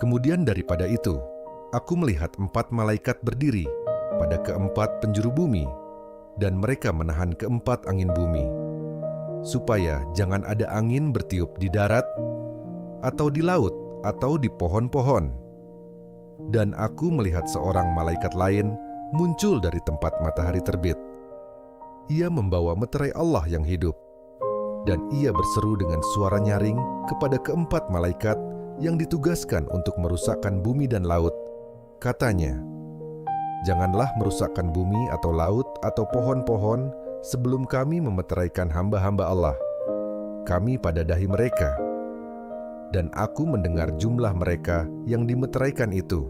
Kemudian daripada itu, aku melihat 4 malaikat berdiri pada keempat penjuru bumi, dan mereka menahan keempat angin bumi, supaya jangan ada angin bertiup di darat, atau di laut, atau di pohon-pohon. Dan aku melihat seorang malaikat lain muncul dari tempat matahari terbit. Ia membawa meterai Allah yang hidup, dan ia berseru dengan suara nyaring kepada keempat malaikat yang ditugaskan untuk merusakkan bumi dan laut. Katanya, "Janganlah merusakkan bumi atau laut atau pohon-pohon sebelum kami memeteraikan hamba-hamba Allah. Kami pada dahi mereka." Dan aku mendengar jumlah mereka yang dimeteraikan itu,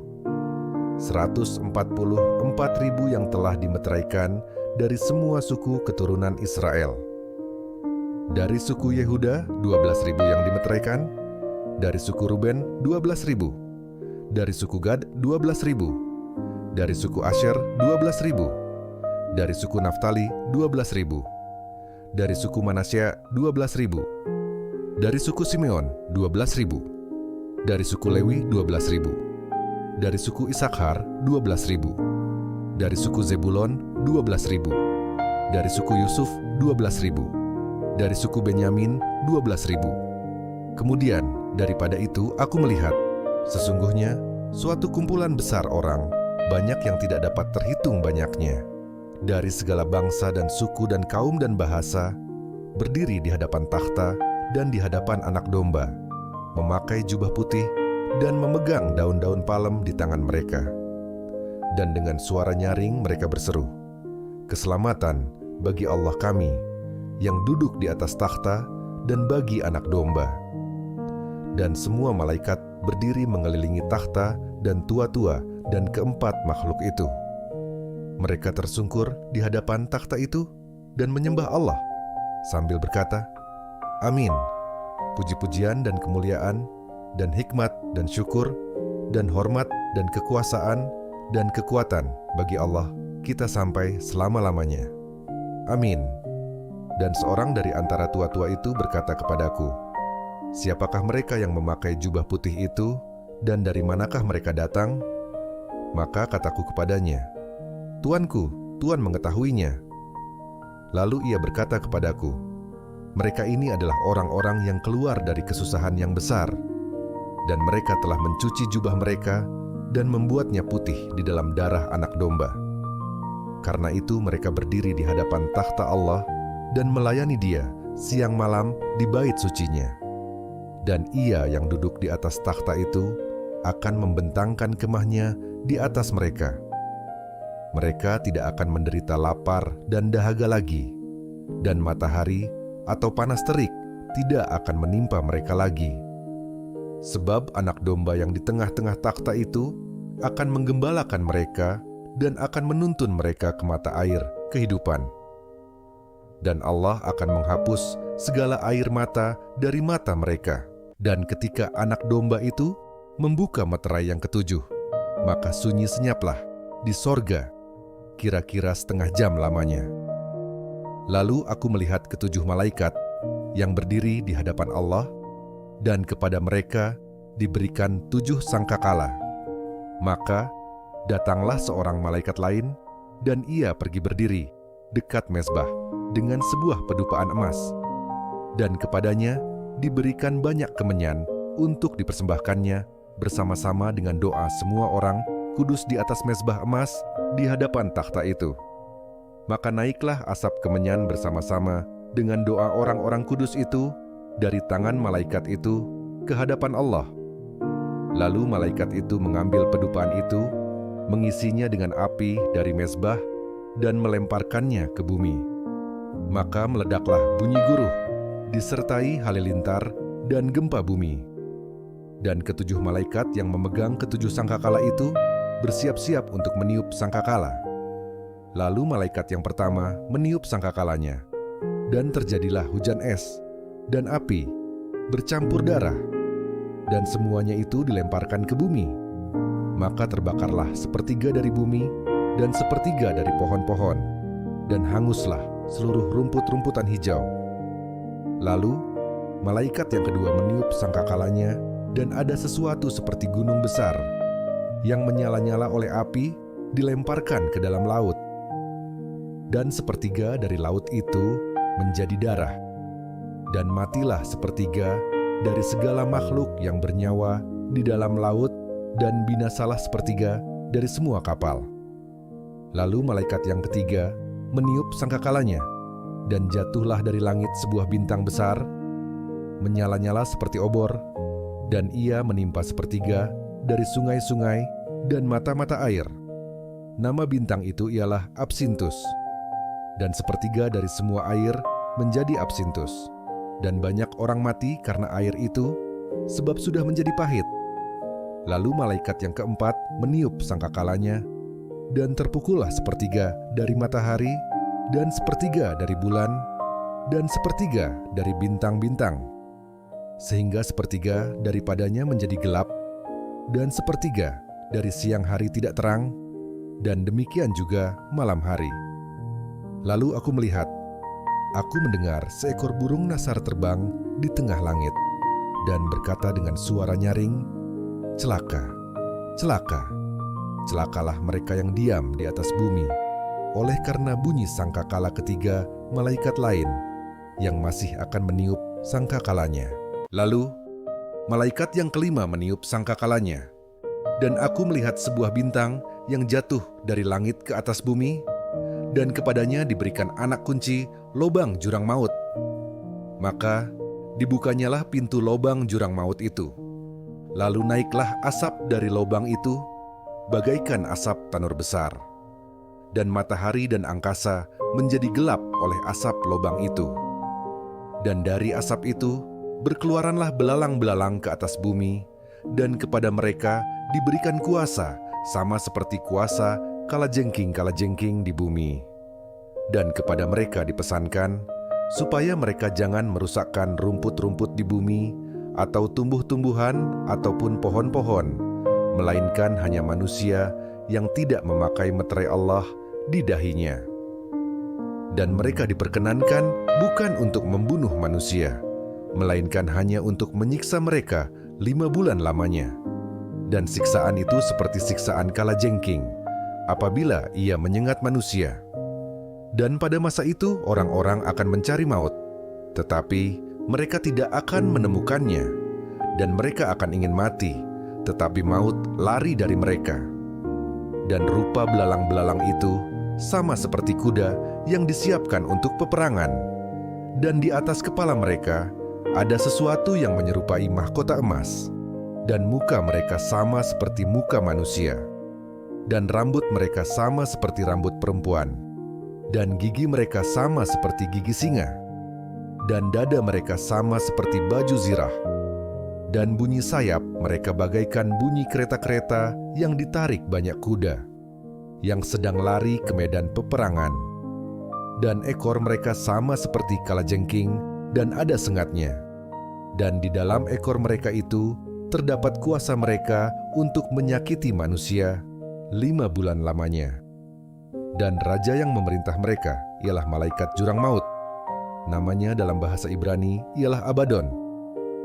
144.000 yang telah dimeteraikan dari semua suku keturunan Israel. Dari suku Yehuda 12.000 yang dimeteraikan, dari suku Ruben 12.000, dari suku Gad 12.000, dari suku Asher 12.000, dari suku Naftali 12.000, dari suku Manasya 12.000, dari suku Simeon 12.000, dari suku Lewi 12.000, dari suku Isakhar 12.000, dari suku Zebulon 12.000, dari suku Yusuf 12.000, dari suku Benyamin 12.000. Kemudian daripada itu aku melihat, sesungguhnya suatu kumpulan besar orang, banyak yang tidak dapat terhitung banyaknya, dari segala bangsa dan suku dan kaum dan bahasa, berdiri di hadapan takhta dan di hadapan Anak Domba, memakai jubah putih dan memegang daun-daun palem di tangan mereka. Dan dengan suara nyaring mereka berseru, "Keselamatan bagi Allah kami, yang duduk di atas takhta dan bagi Anak Domba." Dan semua malaikat berdiri mengelilingi takhta dan tua-tua dan keempat makhluk itu. Mereka tersungkur di hadapan takhta itu dan menyembah Allah sambil berkata, "Amin. Puji-pujian dan kemuliaan dan hikmat dan syukur dan hormat dan kekuasaan dan kekuatan bagi Allah kita sampai selama-lamanya. Amin." Dan seorang dari antara tua-tua itu berkata kepadaku, "Siapakah mereka yang memakai jubah putih itu, dan dari manakah mereka datang?" Maka kataku kepadanya, "Tuanku, Tuan mengetahuinya." Lalu ia berkata kepadaku, "Mereka ini adalah orang-orang yang keluar dari kesusahan yang besar, dan mereka telah mencuci jubah mereka dan membuatnya putih di dalam darah Anak Domba. Karena itu mereka berdiri di hadapan takhta Allah dan melayani Dia siang malam di bait sucinya. Dan Ia yang duduk di atas takhta itu akan membentangkan kemahnya di atas mereka. Mereka tidak akan menderita lapar dan dahaga lagi, dan matahari atau panas terik tidak akan menimpa mereka lagi. Sebab Anak Domba yang di tengah-tengah takhta itu akan menggembalakan mereka dan akan menuntun mereka ke mata air kehidupan. Dan Allah akan menghapus segala air mata dari mata mereka. Dan ketika Anak Domba itu membuka meterai yang ketujuh, maka sunyi senyaplah di sorga, kira-kira setengah jam lamanya. Lalu aku melihat ketujuh malaikat yang berdiri di hadapan Allah, dan kepada mereka diberikan 7 sangkakala. Maka datanglah seorang malaikat lain, dan ia pergi berdiri dekat mezbah dengan sebuah pedupaan emas, dan kepadanya diberikan banyak kemenyan untuk dipersembahkannya bersama-sama dengan doa semua orang kudus di atas mezbah emas di hadapan takhta itu. Maka naiklah asap kemenyan bersama-sama dengan doa orang-orang kudus itu dari tangan malaikat itu ke hadapan Allah. Lalu malaikat itu mengambil pedupaan itu, mengisinya dengan api dari mezbah dan melemparkannya ke bumi. Maka meledaklah bunyi guruh, disertai halilintar dan gempa bumi. Dan ketujuh malaikat yang memegang ketujuh sangkakala itu bersiap-siap untuk meniup sangkakala. Lalu malaikat yang pertama meniup sangkakalanya, dan terjadilah hujan es dan api bercampur darah, dan semuanya itu dilemparkan ke bumi. Maka terbakarlah 1/3 dari bumi dan 1/3 dari pohon-pohon, dan hanguslah seluruh rumput-rumputan hijau. Lalu malaikat yang kedua meniup sangkakalanya, dan ada sesuatu seperti gunung besar yang menyala-nyala oleh api dilemparkan ke dalam laut. Dan sepertiga dari laut itu menjadi darah, dan matilah sepertiga dari segala makhluk yang bernyawa di dalam laut, dan binasalah sepertiga dari semua kapal. Lalu malaikat yang ketiga meniup sangkakalanya, dan jatuhlah dari langit sebuah bintang besar, menyala-nyala seperti obor, dan ia menimpa sepertiga dari sungai-sungai dan mata-mata air. Nama bintang itu ialah Absintus, dan sepertiga dari semua air menjadi Absintus, dan banyak orang mati karena air itu, sebab sudah menjadi pahit. Lalu malaikat yang keempat meniup sangkakalanya, dan terpukullah sepertiga dari matahari, dan sepertiga dari bulan, dan sepertiga dari bintang-bintang, sehingga sepertiga daripadanya menjadi gelap, dan sepertiga dari siang hari tidak terang, dan demikian juga malam hari. Lalu aku melihat, aku mendengar seekor burung nasar terbang di tengah langit, dan berkata dengan suara nyaring, "Celaka, celaka, celakalah mereka yang diam di atas bumi, oleh karena bunyi sangkakala ketiga malaikat lain yang masih akan meniup sangkakalanya." Lalu, malaikat yang kelima meniup sangkakalanya, dan aku melihat sebuah bintang yang jatuh dari langit ke atas bumi, dan kepadanya diberikan anak kunci lobang jurang maut. Maka dibukanyalah pintu lobang jurang maut itu. Lalu naiklah asap dari lobang itu, bagaikan asap tanur besar. Dan matahari dan angkasa menjadi gelap oleh asap lobang itu. Dan dari asap itu berkeluaranlah belalang-belalang ke atas bumi, dan kepada mereka diberikan kuasa sama seperti kuasa kalajengking-kalajengking di bumi. Dan kepada mereka dipesankan supaya mereka jangan merusakkan rumput-rumput di bumi, atau tumbuh-tumbuhan, ataupun pohon-pohon, melainkan hanya manusia yang tidak memakai meterai Allah di dahinya. Dan mereka diperkenankan bukan untuk membunuh manusia, melainkan hanya untuk menyiksa mereka 5 bulan lamanya. Dan siksaan itu seperti siksaan kalajengking apabila ia menyengat manusia. Dan pada masa itu orang-orang akan mencari maut, tetapi mereka tidak akan menemukannya, dan mereka akan ingin mati, tetapi maut lari dari mereka. Dan rupa belalang-belalang itu sama seperti kuda yang disiapkan untuk peperangan, dan di atas kepala mereka ada sesuatu yang menyerupai mahkota emas, dan muka mereka sama seperti muka manusia, dan rambut mereka sama seperti rambut perempuan, dan gigi mereka sama seperti gigi singa, dan dada mereka sama seperti baju zirah, dan bunyi sayap mereka bagaikan bunyi kereta-kereta yang ditarik banyak kuda, yang sedang lari ke medan peperangan. Dan ekor mereka sama seperti kalajengking, dan ada sengatnya. Dan di dalam ekor mereka itu terdapat kuasa mereka untuk menyakiti manusia 5 bulan lamanya. Dan raja yang memerintah mereka ialah malaikat jurang maut. Namanya dalam bahasa Ibrani ialah Abaddon,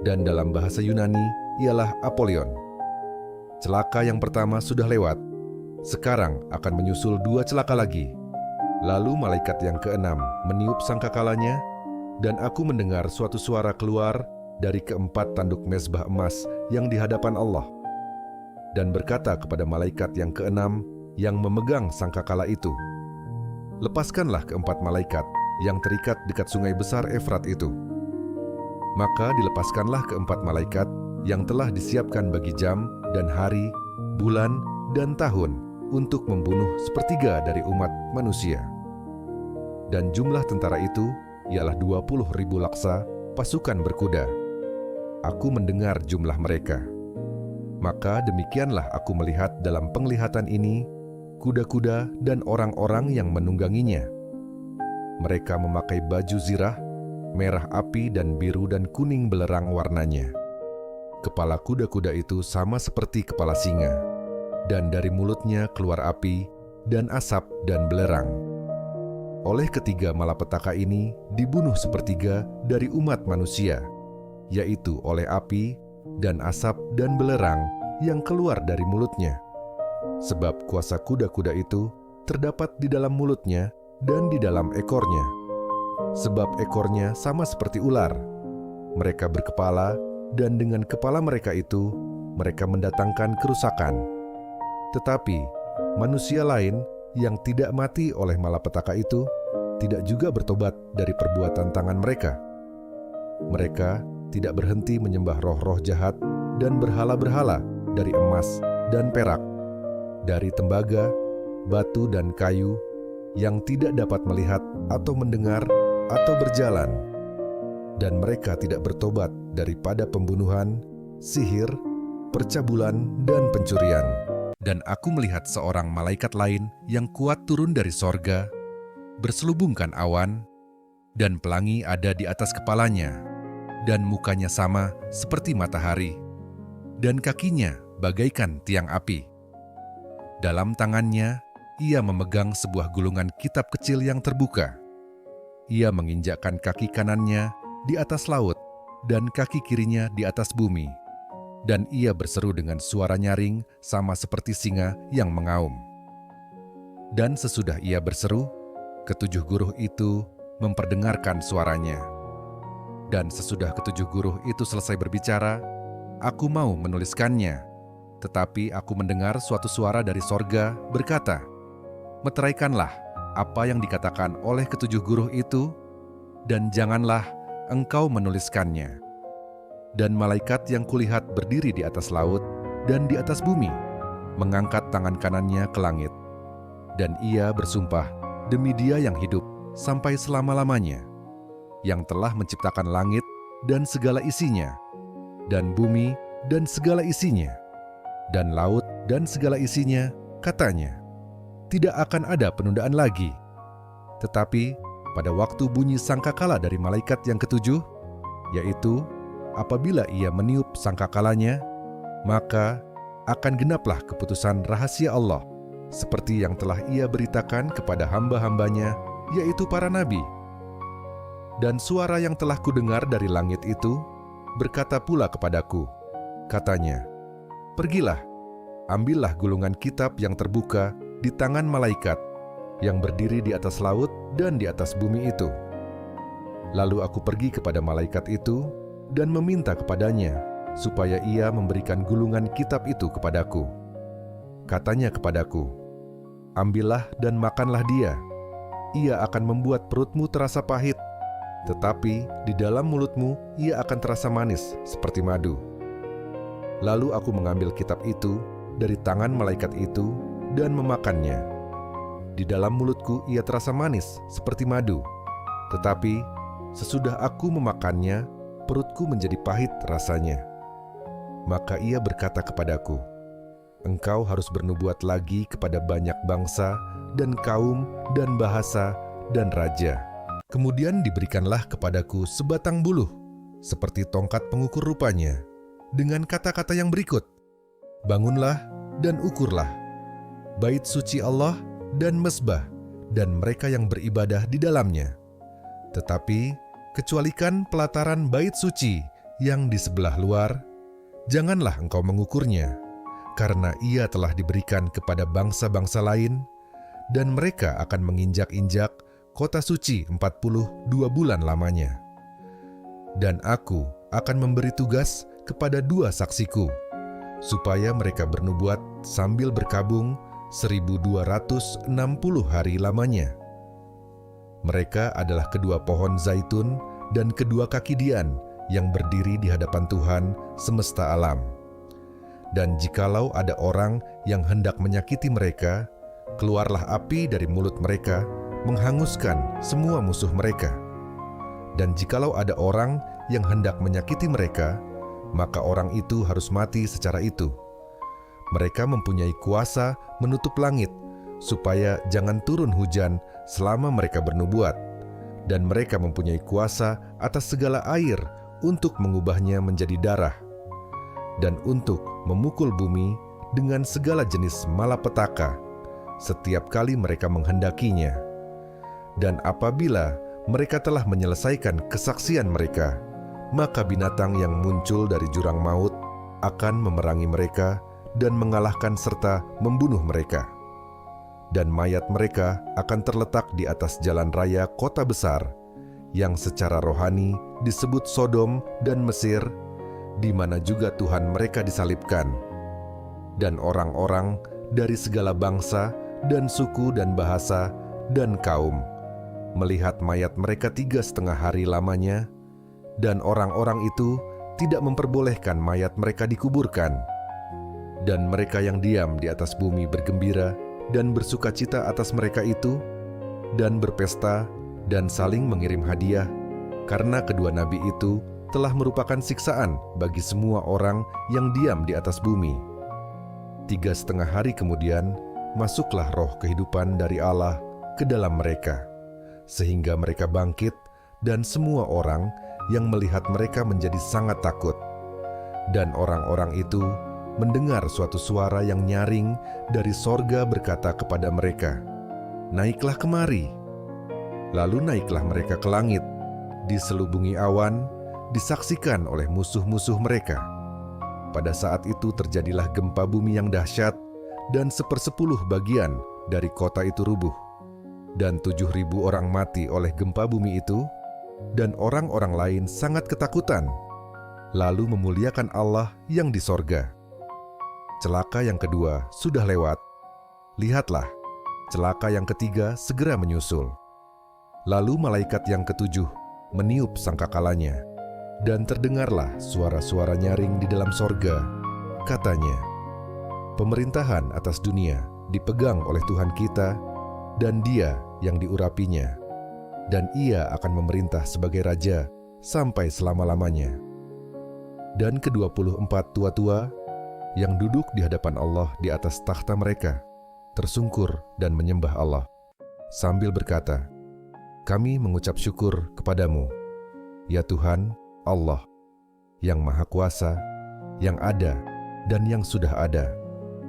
dan dalam bahasa Yunani ialah Apollyon. Celaka yang pertama sudah lewat, sekarang akan menyusul 2 celaka lagi. Lalu malaikat yang keenam meniup sangkakalanya, dan aku mendengar suatu suara keluar dari keempat tanduk mezbah emas yang di hadapan Allah, dan berkata kepada malaikat yang keenam yang memegang sangkakala itu, "Lepaskanlah keempat malaikat yang terikat dekat sungai besar Efrat itu." Maka dilepaskanlah keempat malaikat yang telah disiapkan bagi jam dan hari, bulan, dan tahun untuk membunuh sepertiga dari umat manusia. Dan jumlah tentara itu ialah 20.000 laksa pasukan berkuda. Aku mendengar jumlah mereka. Maka demikianlah aku melihat dalam penglihatan ini kuda-kuda dan orang-orang yang menungganginya. Mereka memakai baju zirah, merah api dan biru dan kuning belerang warnanya. Kepala kuda-kuda itu sama seperti kepala singa, dan dari mulutnya keluar api dan asap dan belerang. Oleh ketiga malapetaka ini dibunuh sepertiga dari umat manusia, yaitu oleh api, dan asap dan belerang yang keluar dari mulutnya. Sebab kuasa kuda-kuda itu terdapat di dalam mulutnya dan di dalam ekornya. Sebab ekornya sama seperti ular. Mereka berkepala, dan dengan kepala mereka itu, mereka mendatangkan kerusakan. Tetapi manusia lain yang tidak mati oleh malapetaka itu, tidak juga bertobat dari perbuatan tangan mereka. Mereka tidak berhenti menyembah roh-roh jahat dan berhala-berhala dari emas dan perak, dari tembaga, batu dan kayu, yang tidak dapat melihat atau mendengar atau berjalan. Dan mereka tidak bertobat daripada pembunuhan, sihir, percabulan, dan pencurian. Dan aku melihat seorang malaikat lain yang kuat turun dari sorga, berselubungkan awan, dan pelangi ada di atas kepalanya, dan mukanya sama seperti matahari, dan kakinya bagaikan tiang api. Dalam tangannya, ia memegang sebuah gulungan kitab kecil yang terbuka. Ia menginjakkan kaki kanannya di atas laut, dan kaki kirinya di atas bumi. Dan ia berseru dengan suara nyaring sama seperti singa yang mengaum. Dan sesudah ia berseru, ketujuh guruh itu memperdengarkan suaranya. Dan sesudah ketujuh guruh itu selesai berbicara, aku mau menuliskannya. Tetapi aku mendengar suatu suara dari sorga berkata, "Meteraikanlah apa yang dikatakan oleh ketujuh guruh itu, dan janganlah engkau menuliskannya." Dan malaikat yang kulihat berdiri di atas laut dan di atas bumi, mengangkat tangan kanannya ke langit. Dan ia bersumpah demi Dia yang hidup sampai selama-lamanya, yang telah menciptakan langit dan segala isinya, dan bumi dan segala isinya, dan laut dan segala isinya, katanya, tidak akan ada penundaan lagi. Tetapi pada waktu bunyi sangkakala dari malaikat yang ketujuh, yaitu apabila ia meniup sangkakalanya, maka akan genaplah keputusan rahasia Allah, seperti yang telah ia beritakan kepada hamba-hambanya, yaitu para nabi. Dan suara yang telah kudengar dari langit itu berkata pula kepadaku, katanya, "Pergilah, ambillah gulungan kitab yang terbuka di tangan malaikat yang berdiri di atas laut dan di atas bumi itu." Lalu aku pergi kepada malaikat itu dan meminta kepadanya supaya ia memberikan gulungan kitab itu kepadaku. Katanya kepadaku, "Ambillah dan makanlah dia. Ia akan membuat perutmu terasa pahit, tetapi di dalam mulutmu ia akan terasa manis seperti madu." Lalu aku mengambil kitab itu dari tangan malaikat itu dan memakannya. Di dalam mulutku ia terasa manis seperti madu, tetapi sesudah aku memakannya, perutku menjadi pahit rasanya. Maka ia berkata kepadaku, "Engkau harus bernubuat lagi kepada banyak bangsa dan kaum dan bahasa dan raja." Kemudian diberikanlah kepadaku sebatang buluh, seperti tongkat pengukur rupanya, dengan kata-kata yang berikut, "Bangunlah dan ukurlah bait suci Allah dan mezbah dan mereka yang beribadah di dalamnya. Tetapi kecualikan pelataran bait suci yang di sebelah luar, janganlah engkau mengukurnya, karena ia telah diberikan kepada bangsa-bangsa lain, dan mereka akan menginjak-injak kota suci 42 bulan lamanya. Dan aku akan memberi tugas kepada 2 saksiku, supaya mereka bernubuat sambil berkabung 1260 hari lamanya. Mereka adalah kedua pohon zaitun dan kedua kaki dian yang berdiri di hadapan Tuhan semesta alam. Dan jikalau ada orang yang hendak menyakiti mereka, keluarlah api dari mulut mereka, menghanguskan semua musuh mereka. Dan jikalau ada orang yang hendak menyakiti mereka, maka orang itu harus mati secara itu. Mereka mempunyai kuasa menutup langit, supaya jangan turun hujan selama mereka bernubuat, dan mereka mempunyai kuasa atas segala air untuk mengubahnya menjadi darah, dan untuk memukul bumi dengan segala jenis malapetaka setiap kali mereka menghendakinya. Dan apabila mereka telah menyelesaikan kesaksian mereka, maka binatang yang muncul dari jurang maut akan memerangi mereka dan mengalahkan serta membunuh mereka. Dan mayat mereka akan terletak di atas jalan raya kota besar, yang secara rohani disebut Sodom dan Mesir, di mana juga Tuhan mereka disalibkan. Dan orang-orang dari segala bangsa dan suku dan bahasa dan kaum melihat mayat mereka 3,5 hari lamanya, dan orang-orang itu tidak memperbolehkan mayat mereka dikuburkan. Dan mereka yang diam di atas bumi bergembira dan bersukacita atas mereka itu, dan berpesta dan saling mengirim hadiah, karena kedua nabi itu telah merupakan siksaan bagi semua orang yang diam di atas bumi. 3,5 hari kemudian, masuklah roh kehidupan dari Allah ke dalam mereka, sehingga mereka bangkit, dan semua orang yang melihat mereka menjadi sangat takut. Dan orang-orang itu mendengar suatu suara yang nyaring dari sorga berkata kepada mereka, "Naiklah kemari." Lalu naiklah mereka ke langit, diselubungi awan, disaksikan oleh musuh-musuh mereka. Pada saat itu terjadilah gempa bumi yang dahsyat, dan 1/10 bagian dari kota itu rubuh. Dan 7.000 orang mati oleh gempa bumi itu, dan orang-orang lain sangat ketakutan, lalu memuliakan Allah yang di sorga. Celaka yang kedua sudah lewat. Lihatlah, celaka yang ketiga segera menyusul. Lalu malaikat yang ketujuh meniup sangkakalanya, dan terdengarlah suara-suara nyaring di dalam sorga. Katanya, "Pemerintahan atas dunia dipegang oleh Tuhan kita, dan Dia yang diurapinya, dan Ia akan memerintah sebagai Raja sampai selama-lamanya." Dan ke-24 tua-tua yang duduk di hadapan Allah di atas takhta mereka tersungkur dan menyembah Allah, sambil berkata, "Kami mengucap syukur kepadamu, ya Tuhan Allah, yang Maha Kuasa, yang ada dan yang sudah ada,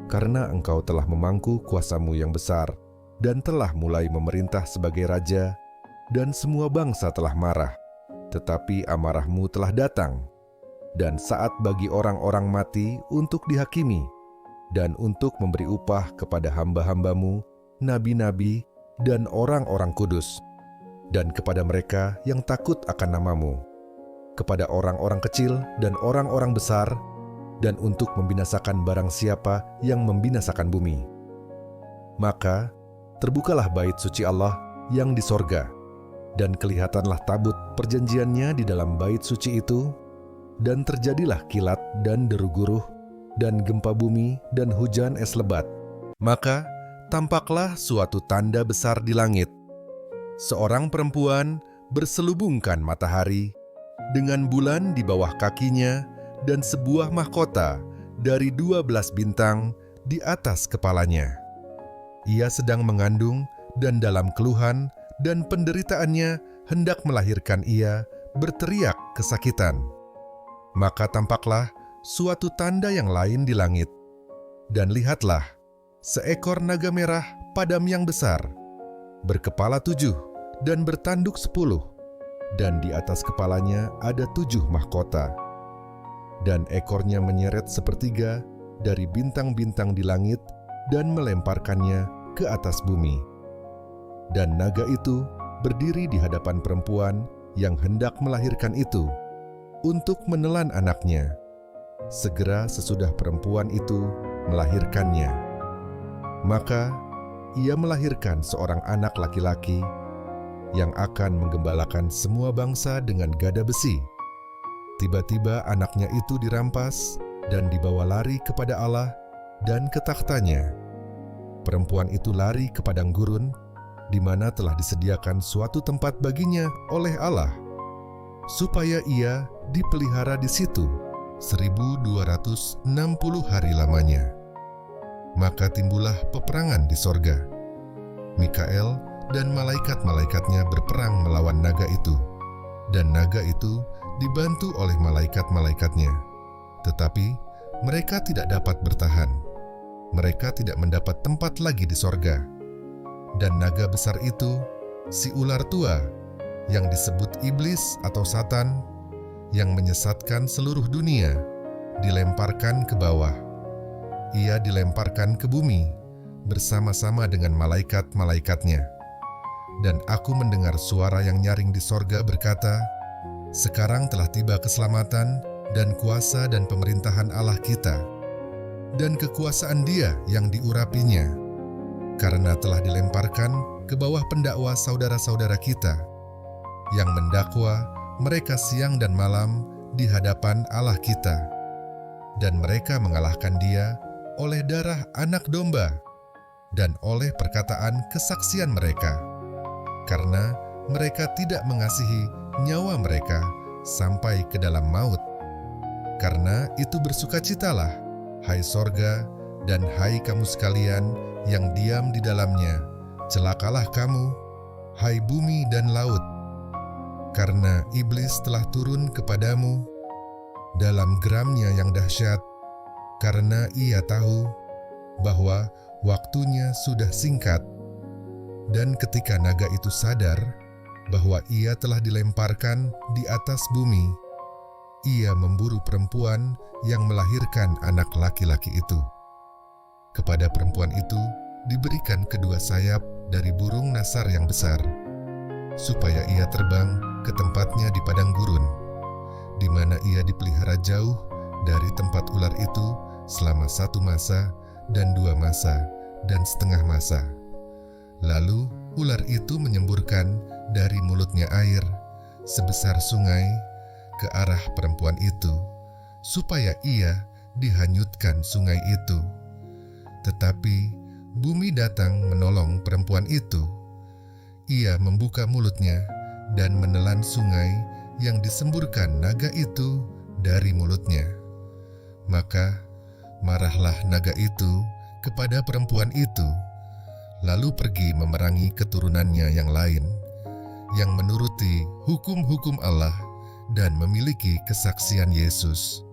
karena Engkau telah memangku kuasa-Mu yang besar, dan telah mulai memerintah sebagai Raja, dan semua bangsa telah marah, tetapi amarah-Mu telah datang, dan saat bagi orang-orang mati untuk dihakimi, dan untuk memberi upah kepada hamba-hamba-Mu, nabi-nabi, dan orang-orang kudus, dan kepada mereka yang takut akan nama-Mu, kepada orang-orang kecil dan orang-orang besar, dan untuk membinasakan barang siapa yang membinasakan bumi." Maka terbukalah bait suci Allah yang di sorga, dan kelihatanlah tabut perjanjiannya di dalam bait suci itu, dan terjadilah kilat dan deru guruh, dan gempa bumi dan hujan es lebat. Maka tampaklah suatu tanda besar di langit. Seorang perempuan berselubungkan matahari, dengan bulan di bawah kakinya, dan sebuah mahkota dari 12 bintang di atas kepalanya. Ia sedang mengandung, dan dalam keluhan dan penderitaannya hendak melahirkan ia berteriak kesakitan. Maka tampaklah suatu tanda yang lain di langit. Dan lihatlah, seekor naga merah padam yang besar, berkepala 7 dan bertanduk 10, dan di atas kepalanya ada 7 mahkota. Dan ekornya menyeret 1/3 dari bintang-bintang di langit dan melemparkannya ke atas bumi. Dan naga itu berdiri di hadapan perempuan yang hendak melahirkan itu, untuk menelan anaknya, segera sesudah perempuan itu melahirkannya. Maka ia melahirkan seorang anak laki-laki yang akan menggembalakan semua bangsa dengan gada besi. Tiba-tiba anaknya itu dirampas dan dibawa lari kepada Allah dan ke takhtanya. Perempuan itu lari ke padang gurun, di mana telah disediakan suatu tempat baginya oleh Allah, supaya ia dipelihara di situ 1260 hari lamanya. Maka timbullah peperangan di sorga. Mikael dan malaikat-malaikatnya berperang melawan naga itu, dan naga itu dibantu oleh malaikat-malaikatnya. Tetapi mereka tidak dapat bertahan. Mereka tidak mendapat tempat lagi di sorga. Dan naga besar itu, si ular tua, yang disebut iblis atau Satan, yang menyesatkan seluruh dunia, dilemparkan ke bawah. Ia dilemparkan ke bumi bersama-sama dengan malaikat-malaikatnya. Dan aku mendengar suara yang nyaring di sorga berkata, "Sekarang telah tiba keselamatan dan kuasa dan pemerintahan Allah kita, dan kekuasaan Dia yang diurapinya, karena telah dilemparkan ke bawah pendakwa saudara-saudara kita, yang mendakwa mereka siang dan malam di hadapan Allah kita. Dan mereka mengalahkan Dia oleh darah anak domba dan oleh perkataan kesaksian mereka, karena mereka tidak mengasihi nyawa mereka sampai ke dalam maut. Karena itu bersukacitalah, hai sorga, dan hai kamu sekalian yang diam di dalamnya. Celakalah kamu, hai bumi dan laut, karena iblis telah turun kepadamu dalam geramnya yang dahsyat, karena ia tahu bahwa waktunya sudah singkat. Dan ketika naga itu sadar bahwa ia telah dilemparkan di atas bumi, ia memburu perempuan yang melahirkan anak laki-laki itu. Kepada perempuan itu diberikan kedua sayap dari burung nasar yang besar, supaya ia terbang ke tempatnya di padang gurun, di mana ia dipelihara jauh dari tempat ular itu selama 1 masa dan 2 masa dan setengah masa. Lalu ular itu menyemburkan dari mulutnya air sebesar sungai ke arah perempuan itu, supaya ia dihanyutkan sungai itu. Tetapi bumi datang menolong perempuan itu. Ia membuka mulutnya dan menelan sungai yang disemburkan naga itu dari mulutnya. Maka marahlah naga itu kepada perempuan itu, lalu pergi memerangi keturunannya yang lain, yang menuruti hukum-hukum Allah dan memiliki kesaksian Yesus.